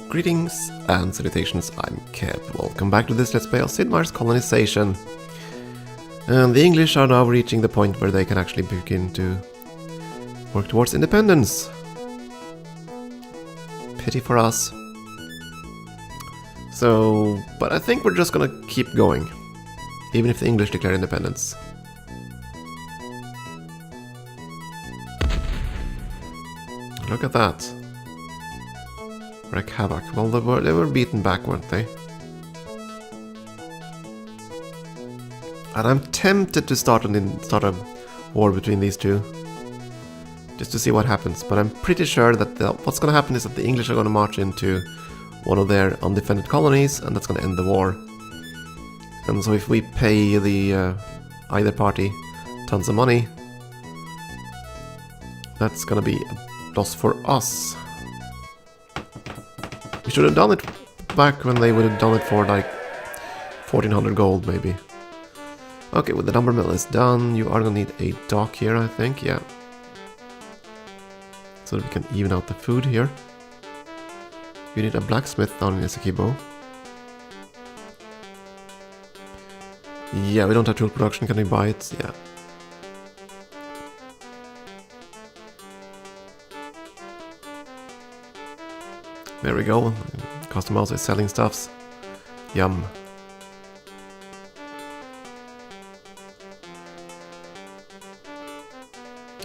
Greetings and salutations, I'm Keb. Welcome back to this Let's Play of Sid Meier's Colonization. And the English are now reaching the point where they can actually begin to work towards independence. Pity for us. So, but I think we're just gonna keep going, even if the English declare independence. Look at that. Wreak havoc. Well, they were beaten back, weren't they? And I'm tempted to start a war between these two, just to see what happens. But I'm pretty sure that what's going to happen is that the English are going to march into one of their undefended colonies, and that's going to end the war. And so if we pay the either party tons of money, that's going to be a loss for us. We should have done it back when they would have done it for like 1400 gold maybe. Okay, well, the lumber mill is done. You are gonna need a dock here, I think, yeah. So that we can even out the food here. You need a blacksmith down in Esekibo. Yeah, we don't have tool production, can we buy it? Yeah. There we go. Custom house is selling stuffs. Yum.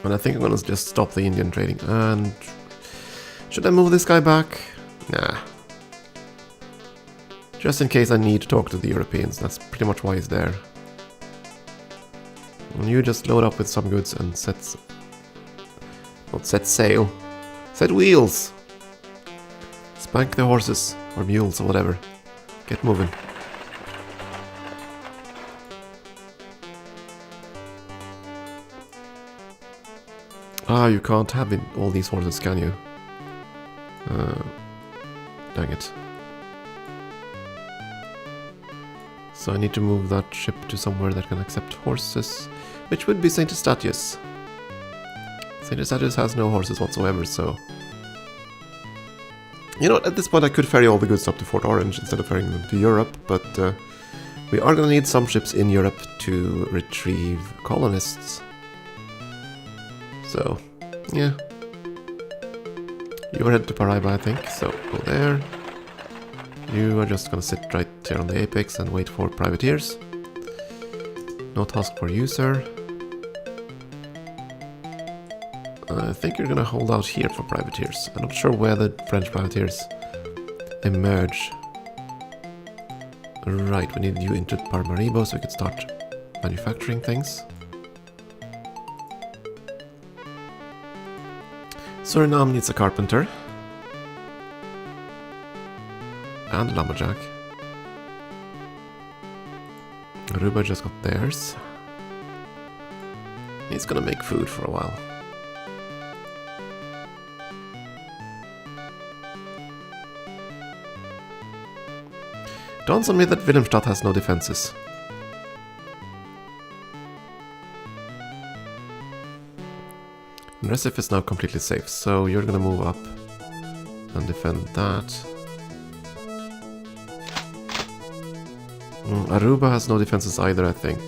And I think I'm gonna just stop the Indian trading. And should I move this guy back? Nah. Just in case I need to talk to the Europeans. That's pretty much why he's there. And you just load up with some goods and not set sail. Set wheels! Spank the horses, or mules, or whatever. Get moving. Ah, you can't have all these horses, can you? Dang it. So I need to move that ship to somewhere that can accept horses, which would be St. Eustatius. St. Eustatius has no horses whatsoever, so... You know, at this point I could ferry all the goods up to Fort Orange instead of ferrying them to Europe, but we are going to need some ships in Europe to retrieve colonists. So, yeah. You're headed to Paraiba, I think, so go there. You are just going to sit right here on the apex and wait for privateers. No task for you, sir. I think you're gonna hold out here for privateers. I'm not sure where the French privateers emerge. Right, we need you into Paramaribo so we can start manufacturing things. Suriname needs a carpenter. And a lumberjack. Aruba just got theirs. He's gonna make food for a while. Dawns on me that Wilhelmstadt has no defenses. And Recife is now completely safe, so you're gonna move up and defend that. Aruba has no defenses either, I think.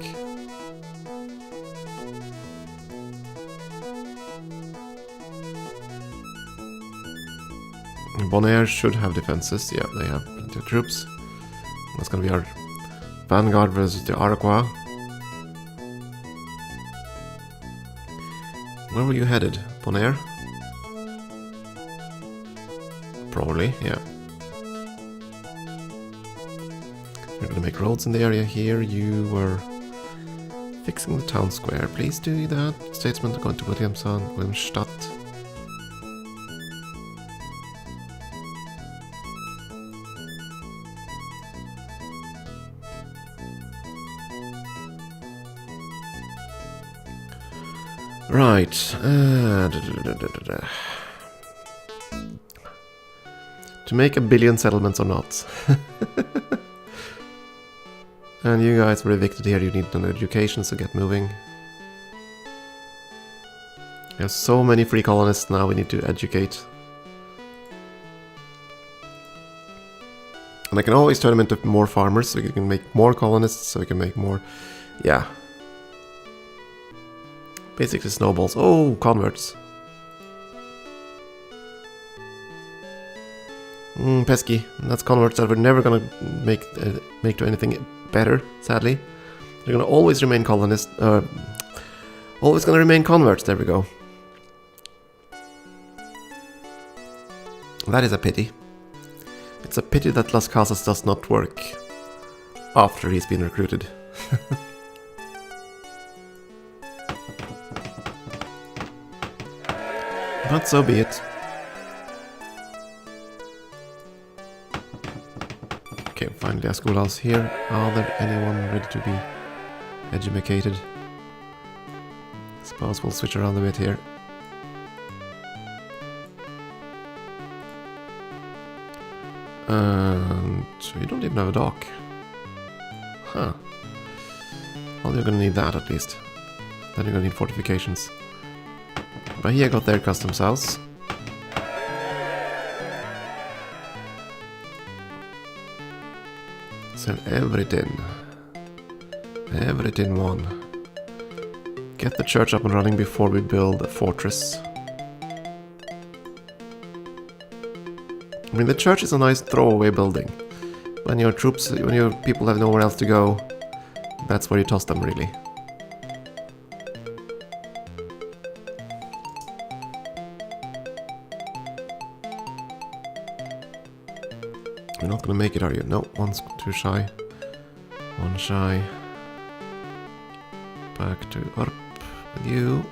Bonaire should have defenses, yeah, they have plenty of troops. That's gonna be our vanguard versus the Aragua. Where were you headed? Bonaire? Probably, yeah. You're gonna make roads in the area here. You were fixing the town square. Please do that. Statesmen going to Wilhelmstadt. Right. To make 1 billion settlements or not. And you guys were evicted here, you need an education, so get moving. We have so many free colonists now we need to educate. And I can always turn them into more farmers, so you can make more colonists, so you can make more... Yeah. Basically snowballs. Oh, converts. Pesky. That's converts that we're never gonna make to anything better, sadly. They're gonna always remain colonists. Always gonna remain converts. There we go. That is a pity. It's a pity that Las Casas does not work after he's been recruited. But so be it. Okay, finally a schoolhouse here. Are there anyone ready to be educated? Suppose we'll switch around a bit here. And you don't even have a dock. Huh. Well, you're gonna need that at least. Then you're gonna need fortifications. But here got their customs house. Sell everything. Everything one. Get the church up and running before we build a fortress. I mean, the church is a nice throwaway building. When your troops, when your people have nowhere else to go, that's where you toss them, really. You're not gonna make it, are you? No, one's too shy. One shy. Back to Urp with you.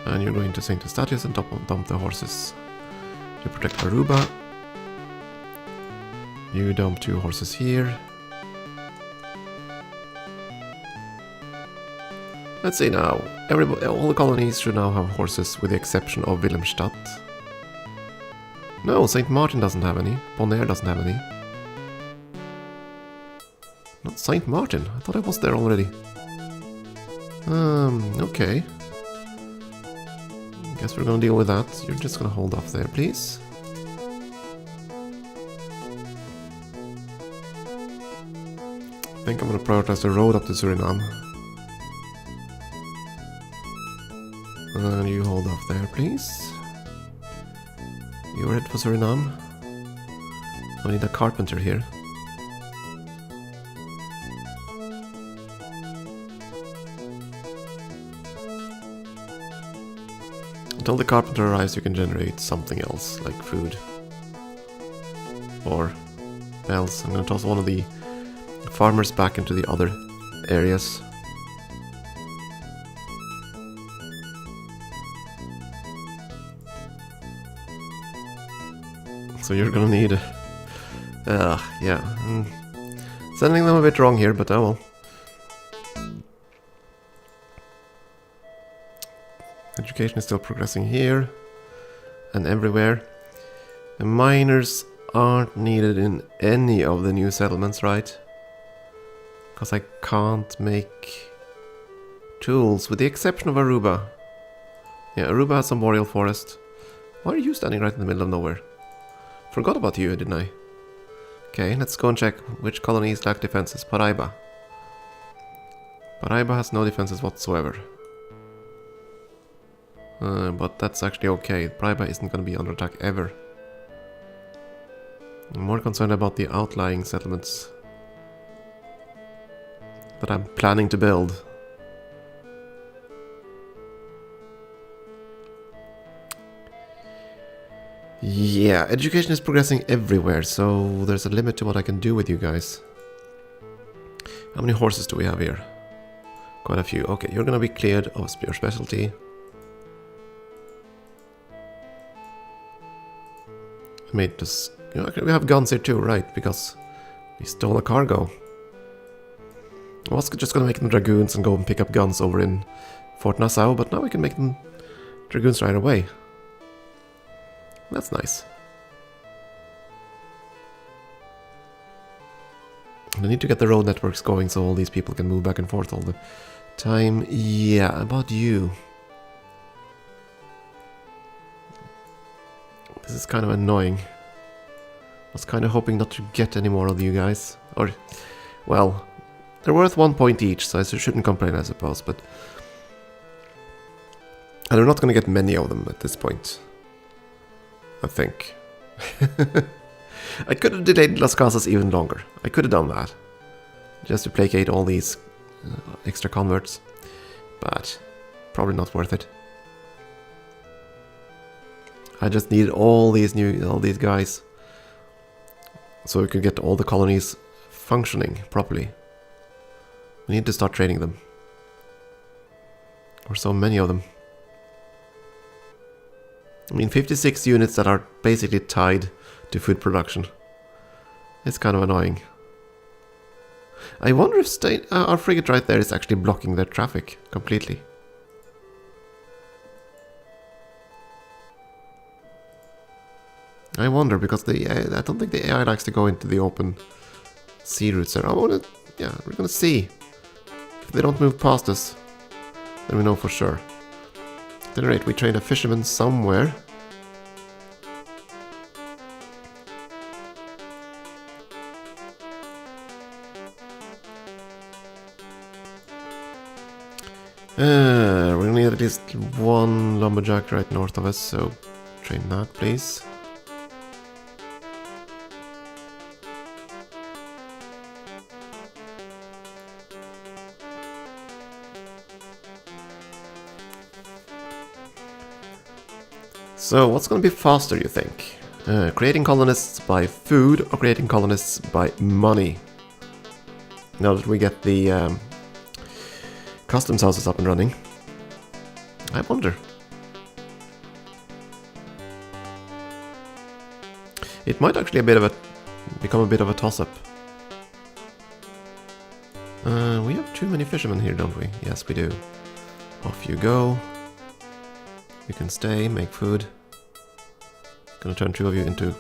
And you're going to sink the statues and dump the horses. You protect Aruba. You dump 2 horses here. Let's see now. All the colonies should now have horses with the exception of Wilhelmstadt. No, St. Martin doesn't have any. Bonaire doesn't have any. Not St. Martin. I thought I was there already. Okay. Guess we're gonna deal with that. You're just gonna hold off there, please. I think I'm gonna prioritize the road up to Suriname. And you hold off there, please. You're head for Suriname. I need a carpenter here. Until the carpenter arrives, you can generate something else, like food. Or else. I'm gonna toss one of the farmers back into the other areas. So you're gonna need yeah. Sending them a bit wrong here, but oh well. Education is still progressing here and everywhere. The miners aren't needed in any of the new settlements, right? Because I can't make tools, with the exception of Aruba. Yeah, Aruba has some boreal forest. Why are you standing right in the middle of nowhere? Forgot about you, didn't I? Okay, let's go and check which colonies lack defenses. Paraiba. Paraiba has no defenses whatsoever. But that's actually okay. Paraiba isn't going to be under attack ever. I'm more concerned about the outlying settlements that I'm planning to build. Yeah, education is progressing everywhere, so there's a limit to what I can do with you guys. How many horses do we have here? Quite a few. Okay, you're gonna be cleared of your specialty. I made this. You know, we have guns here too, right? Because we stole a cargo. I was just gonna make them dragoons and go and pick up guns over in Fort Nassau, but now we can make them dragoons right away. That's nice. I need to get the road networks going so all these people can move back and forth all the time. Yeah, about you. This is kind of annoying. Was kind of hoping not to get any more of you guys. Or, well, they're worth 1 point each, so I shouldn't complain, I suppose, but... And I'm not going to get many of them at this point. I think. I could have delayed Las Casas even longer. I could have done that. Just to placate all these extra converts. But probably not worth it. I just need all these guys. So we could get all the colonies functioning properly. We need to start training them. Or so many of them. I mean, 56 units that are basically tied to food production. It's kind of annoying. I wonder if our frigate right there is actually blocking their traffic completely. I wonder, because I don't think the AI likes to go into the open sea routes there. We're gonna see. If they don't move past us, then we know for sure. At any rate, we train a fisherman somewhere. We're gonna need at least one lumberjack right north of us, so train that, please. So, what's going to be faster, you think? Creating colonists by food or creating colonists by money? Now that we get the customs houses up and running. I wonder. It might actually become a bit of a toss-up. We have too many fishermen here, don't we? Yes, we do. Off you go. You can stay, make food. Gonna turn 2 of you into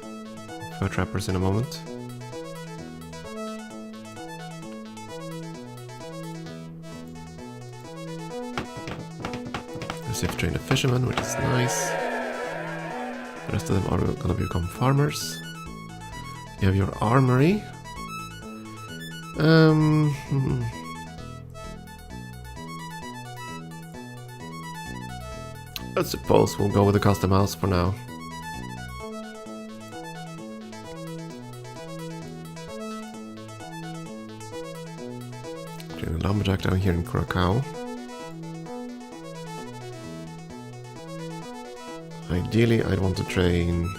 fur trappers in a moment. Receive train a fisherman, which is nice. The rest of them are gonna become farmers. You have your armory. I suppose we'll go with the custom house for now. Train a lumberjack down here in Curacao. Ideally, I'd want to train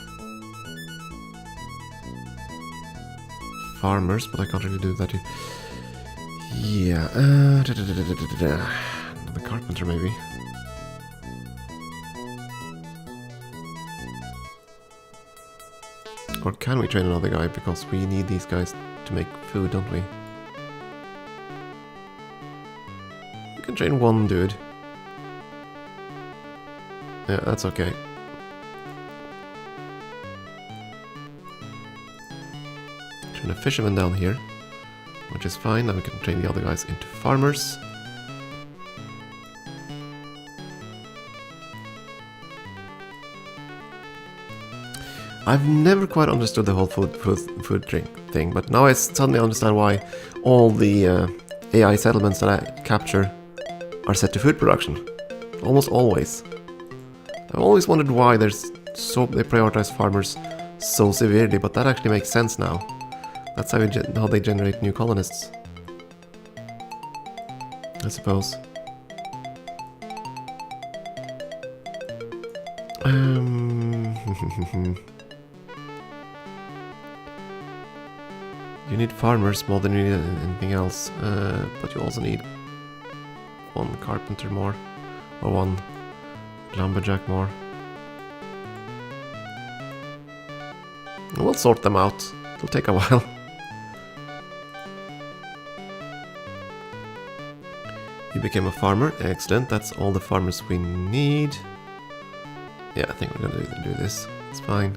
farmers, but I can't really do that. Yeah, another carpenter maybe. Or can we train another guy, because we need these guys to make food, don't we? We can train one dude. Yeah, that's okay. Train a fisherman down here, which is fine. Now we can train the other guys into farmers. I've never quite understood the whole food drink thing, but now I suddenly understand why all the AI settlements that I capture are set to food production. Almost always. I've always wondered why they prioritize farmers so severely, but that actually makes sense now. That's how they generate new colonists, I suppose. You need farmers more than you need anything else, but you also need one carpenter more, or one lumberjack more. We'll sort them out. It'll take a while. You became a farmer. Excellent. That's all the farmers we need. Yeah, I think we're gonna do this. It's fine.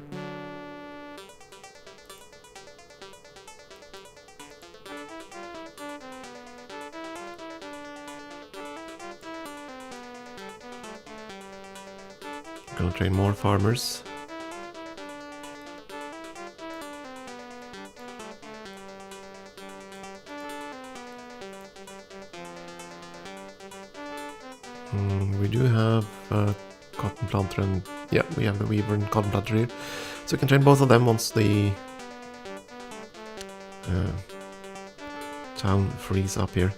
Gonna train more farmers. We do have cotton planter and... yeah, we have the weaver and cotton planter here. So we can train both of them once the town frees up here.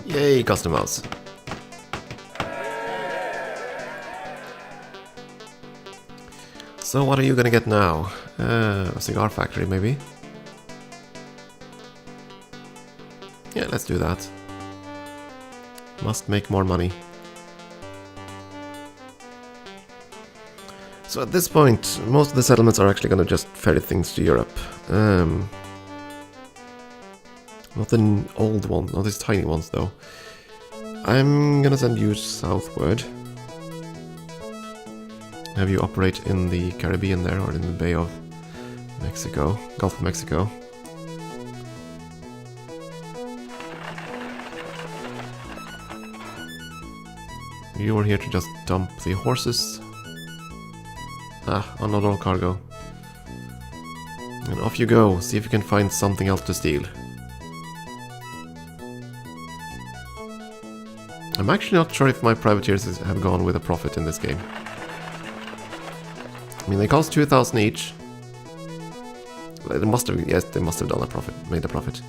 Yay, custom house. So what are you gonna get now? A cigar factory maybe? Yeah, let's do that. Must make more money. So at this point, most of the settlements are actually gonna just ferry things to Europe. Not the old one, not these tiny ones though. I'm gonna send you southward. Have you operate in the Caribbean there, or in the Bay of Mexico, Gulf of Mexico. You were here to just dump the horses. Unload all cargo. And off you go, see if you can find something else to steal. I'm actually not sure if my privateers have gone with a profit in this game. I mean, they cost 2,000 each. They must have, yes, they must have done a profit, made a profit.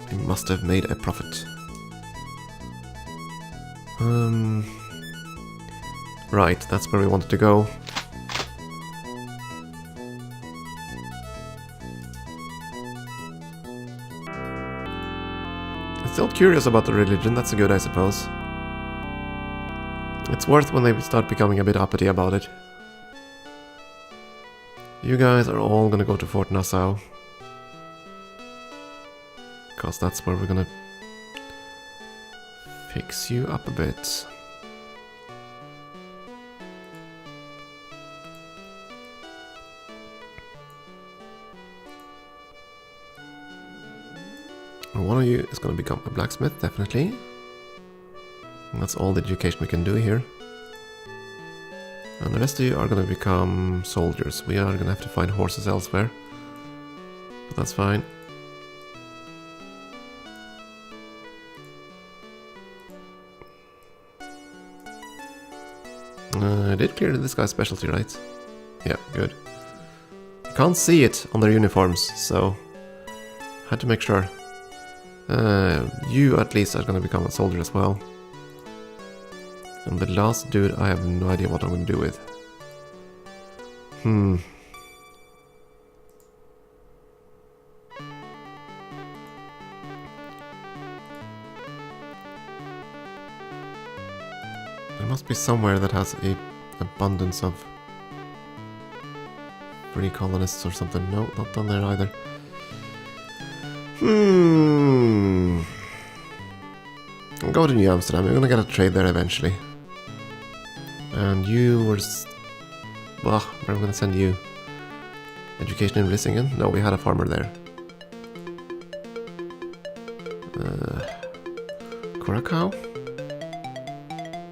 They must have made a profit. Right, that's where we wanted to go. I'm still curious about the religion, that's good, I suppose. It's worth when they start becoming a bit uppity about it. You guys are all gonna go to Fort Nassau. Because that's where we're gonna fix you up a bit. One of you is gonna become a blacksmith, definitely. And that's all the education we can do here. And the rest of you are gonna become soldiers. We are gonna have to find horses elsewhere. But that's fine. I did clear this guy's specialty, right? Yeah, good. You can't see it on their uniforms, so had to make sure. You at least are gonna become a soldier as well. And the last dude, I have no idea what I'm gonna do with. There must be somewhere that has a abundance of free colonists or something. No, not down there either. I'll go to New Amsterdam. We're gonna get a trade there eventually. And you were... where am I gonna send you? Education in Vlissingen? No, we had a farmer there. Curacao?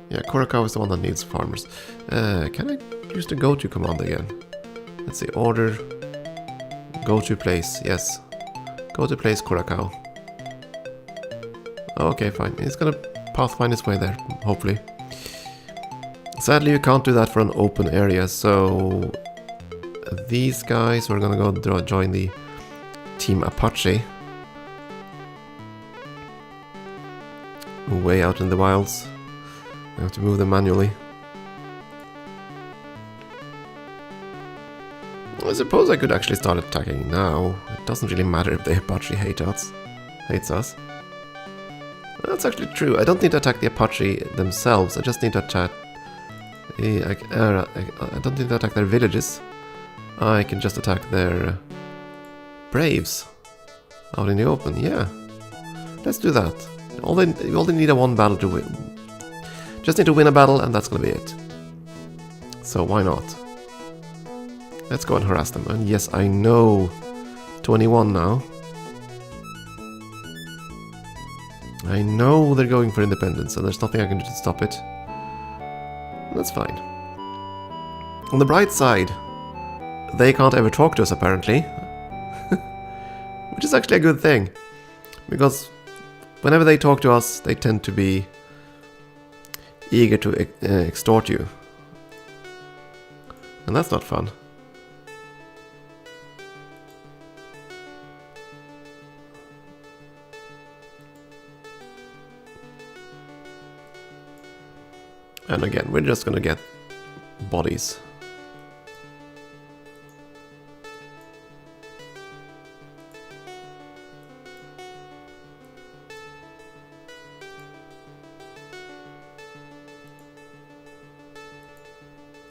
Yeah, Curacao is the one that needs farmers. Can I use the go-to command again? Let's see, order... go-to place, yes. Go-to place Curacao. Okay, fine. He's gonna pathfind his way there, hopefully. Sadly, you can't do that for an open area, so... these guys are gonna go join the Team Apache. Way out in the wilds. I have to move them manually. I suppose I could actually start attacking now. It doesn't really matter if the Apache hates us. That's actually true. I don't need to attack the Apache themselves. I just need to attack... I don't need to attack their villages. I can just attack their braves out in the open. Yeah, let's do that. You only need a one battle to win. Just need to win a battle, and that's gonna be it. So why not? Let's go and harass them. And yes, I know, 21 now. I know they're going for independence, and there's nothing I can do to stop it. That's fine. On the bright side, they can't ever talk to us, apparently. Which is actually a good thing. Because whenever they talk to us, they tend to be eager to extort you. And that's not fun. And again, we're just gonna get bodies.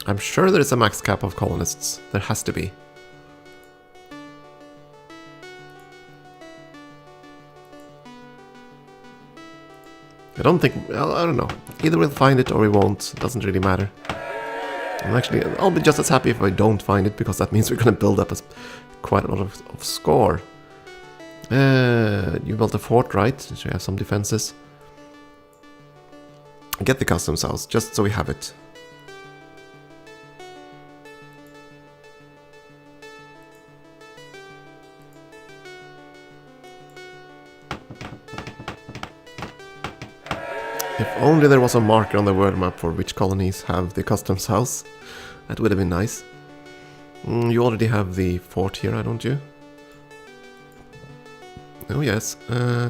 I'm sure there is a max cap of colonists. There has to be. I don't think... Well, I don't know. Either we'll find it or we won't. It doesn't really matter. And actually, I'll be just as happy if I don't find it, because that means we're going to build up quite a lot of score. You built a fort, right? So you have some defenses. Get the customs house, just so we have it. If only there was a marker on the world map for which colonies have the customs house. That would have been nice. You already have the fort here, don't you? Oh yes. Do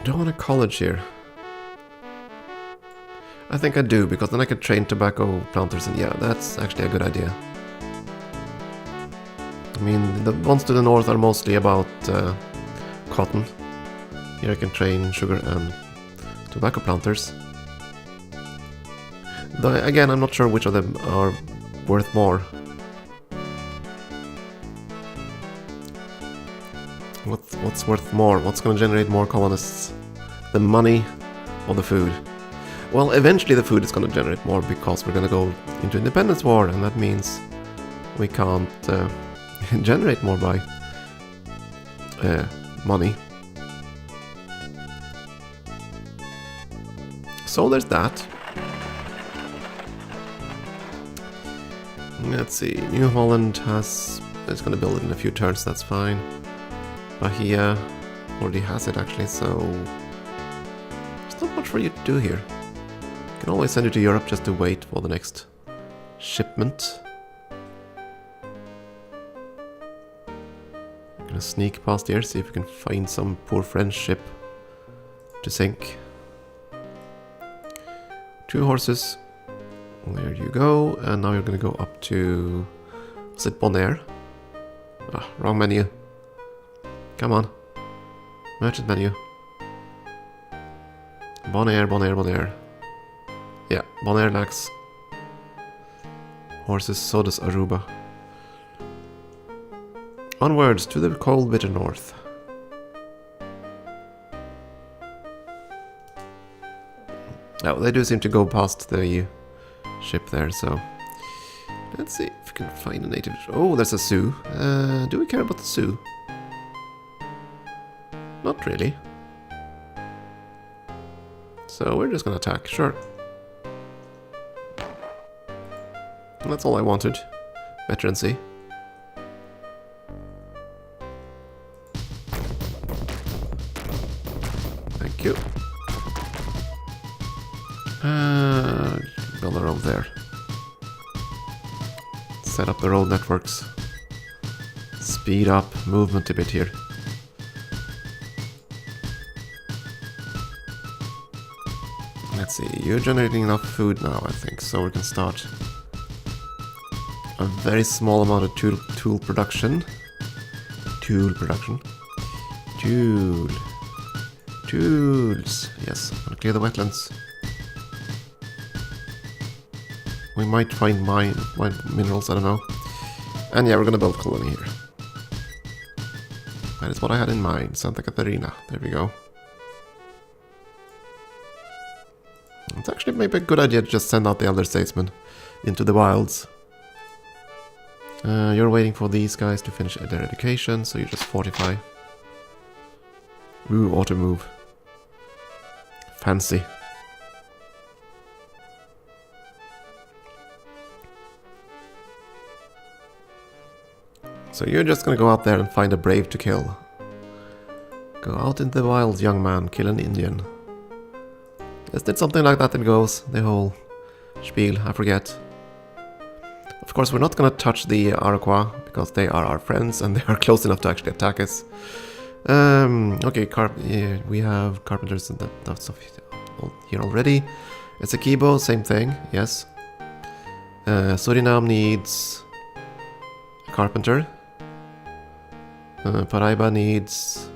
I want a college here? I think I do, because then I can train tobacco planters, and yeah, that's actually a good idea. I mean, the ones to the north are mostly about cotton. Here I can train sugar and tobacco planters. Though, again, I'm not sure which of them are worth more. What's worth more? What's going to generate more colonists? The money or the food? Well, eventually the food is going to generate more, because we're going to go into independence war, and that means we can't generate more by money. So there's that. Let's see, New Holland is going to build it in a few turns, that's fine. Bahia already has it actually, so there's not much for you to do here. You can always send it to Europe just to wait for the next shipment. Gonna sneak past here, see if we can find some poor French ship to sink. 2 horses. There you go. And now you're gonna go up to... is it Bonaire? Ah, wrong menu. Come on. Merchant menu. Bonaire, Bonaire, Bonaire. Yeah, Bonaire lacks horses, so does Aruba. Onwards to the cold bitter north. Oh, they do seem to go past the ship there, so... let's see if we can find a native... oh, there's a Sioux. Do we care about the Sioux? Not really. So we're just gonna attack, sure. And that's all I wanted. Veterancy. Thank you. Build a road there. Set up the road networks. Speed up movement a bit here. Let's see, you're generating enough food now, I think, so we can start a very small amount of tool production. Tools. Yes, I'm gonna clear the wetlands. We might find mine minerals, I don't know. And yeah, we're gonna build a colony here. That is what I had in mind, Santa Catarina. There we go. It's actually maybe a good idea to just send out the elder statesmen into the wilds. You're waiting for these guys to finish their education, so you just fortify. Ooh, auto move. Fancy. So you're just gonna go out there and find a brave to kill. Go out in the wild, young man, kill an Indian. Isn't it something like that it goes? The whole spiel, I forget. Of course, we're not gonna touch the Iroquois, because they are our friends and they are close enough to actually attack us. Okay, yeah, we have carpenters and that stuff here already. Essequibo, same thing, yes. Suriname needs a carpenter. Paraiba needs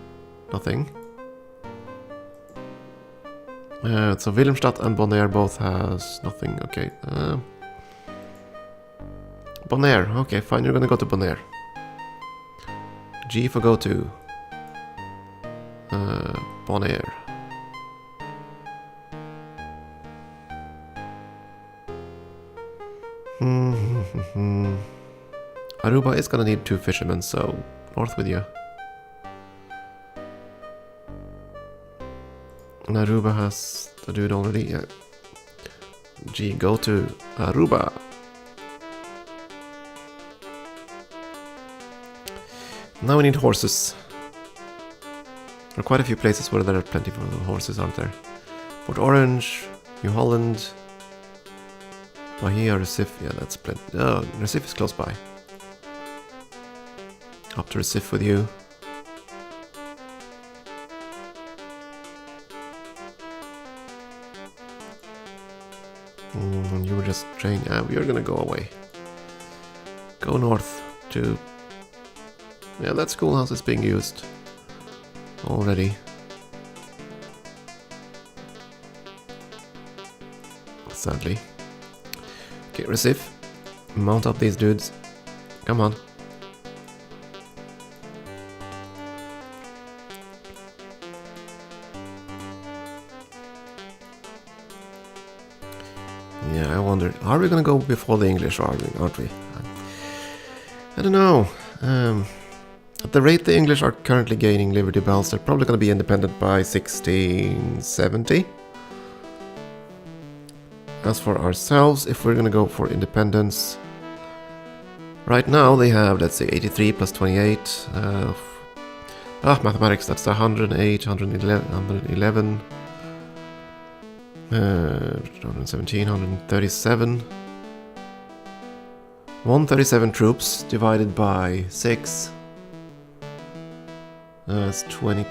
nothing. So Wilhelmstadt and Bonaire both has nothing, okay. Bonaire, okay, fine, you're gonna go to Bonaire. G for go to. Bonaire. Aruba is gonna need 2 fishermen, so north with you. And Aruba has the dude already, yeah. G, go to Aruba. Now we need horses. There are quite a few places where there are plenty of horses, aren't there? Port Orange, New Holland, Bahia, Recife, yeah, that's plenty. Oh, Recife is close by. Up to Recife with you. You were just trained. You're gonna go away. Go north to... Yeah, that schoolhouse is being used already. Sadly. Okay, Recife. Mount up these dudes. Come on. Yeah, I wonder, are we gonna go before the English, or aren't we? I don't know. At the rate the English are currently gaining Liberty Bells, they're probably gonna be independent by 1670. As for ourselves, if we're gonna go for independence, right now they have, let's say, 83 plus 28. Mathematics, that's 108, 111. 117, 137. 137 troops divided by 6. It's 20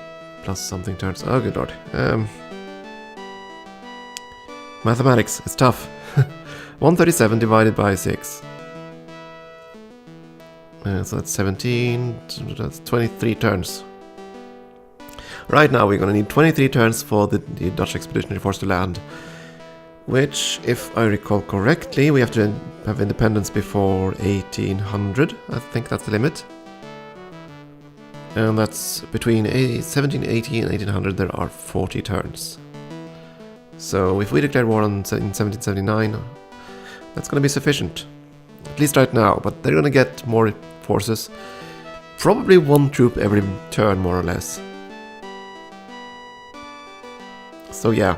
plus something turns. Oh, good lord. Mathematics, it's tough. 137 divided by 6. So that's 17. That's 23 turns. Right now we're gonna need 23 turns for the Dutch Expeditionary Force to land. Which, if I recall correctly, we have to have independence before 1800. I think that's the limit. And that's between 1780 and 1800 there are 40 turns. So if we declare war in 1779, that's going to be sufficient. At least right now, but they're going to get more forces. Probably 1 troop every turn, more or less. So yeah.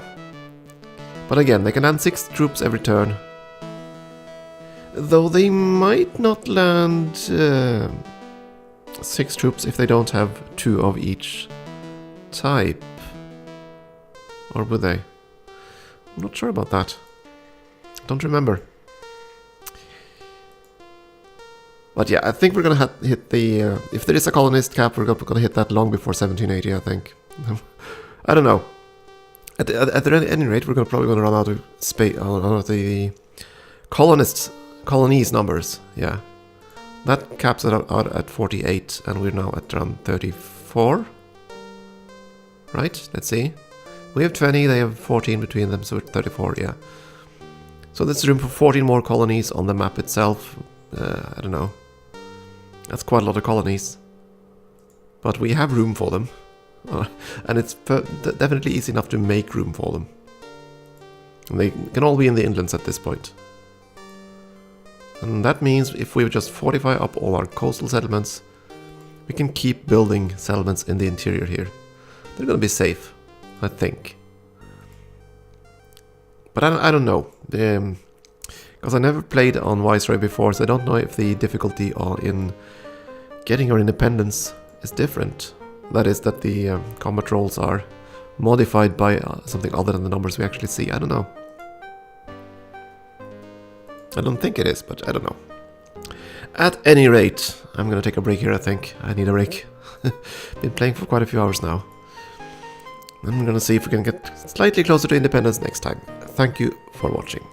But again, they can land 6 troops every turn. Though they might not land 6 troops if they don't have 2 of each type. Or would they? I'm not sure about that. Don't remember. But yeah, I think we're gonna hit the... if there is a colonist cap, we're gonna hit that long before 1780, I think. I don't know. At any rate, we're probably gonna run out of space on the colonies numbers. Yeah, that caps it out at 48, and we're now at around 34. Right? Let's see. We have 20, they have 14 between them, so it's 34. Yeah. So there's room for 14 more colonies on the map itself. I don't know. That's quite a lot of colonies, but we have room for them. And it's definitely easy enough to make room for them. And they can all be in the inlands at this point. And that means if we just fortify up all our coastal settlements, we can keep building settlements in the interior here. They're gonna be safe, I think. But I don't know. Because I never played on Viceroy before, so I don't know if the difficulty in getting your independence is different. That is that the combat rolls are modified by something other than the numbers we actually see. I don't know. I don't think it is, but I don't know. At any rate, I'm gonna take a break here, I think. I need a break. Been playing for quite a few hours now. I'm gonna see if we can get slightly closer to independence next time. Thank you for watching.